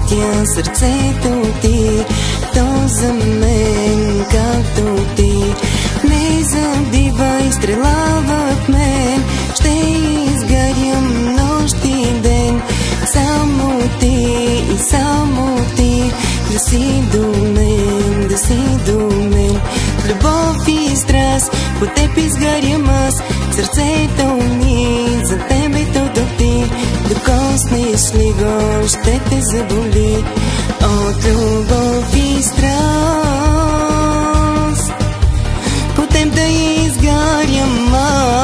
усетя сърцето ти, то за мен както ти. Не забивай стрела в мен, ще изгарям нощ и ден. Само ти и само ти, да си до мен, да си до мен. Любов и страст, по теб изгарям аз, сърцето ми за тебе то топти. Докоснеш ли го, ще те заболи от любов и страст. По теб да изгарям аз.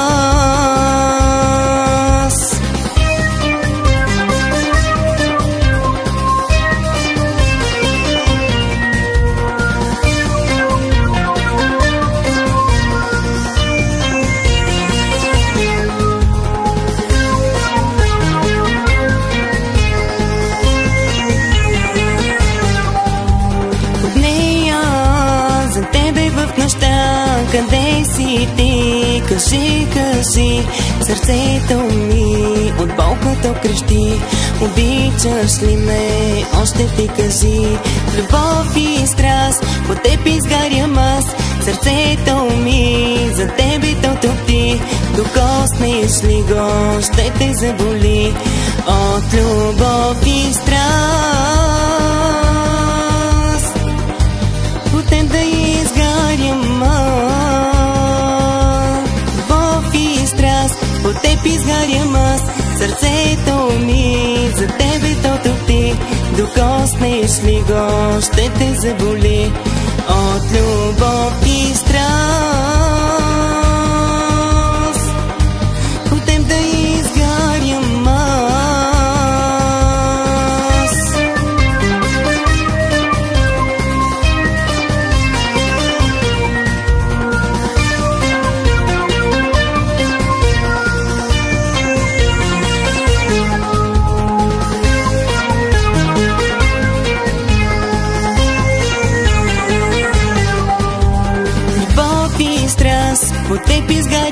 Къде си ти? Кажи, кажи, сърцето ми от болката крещи. Обичаш ли ме? Още ти кажи. Любов и страст, по теб изгарям аз, сърцето ми за тебе то топти. Докоснеш ли го, ще те заболи от любов и страст. По теб да изгарям аз. По теб изгарям аз, сърцето ми за тебе то топти. Докоснеш ли го, ще те заболи от любов и страст. По теб да изгарям аз. По теб изгарям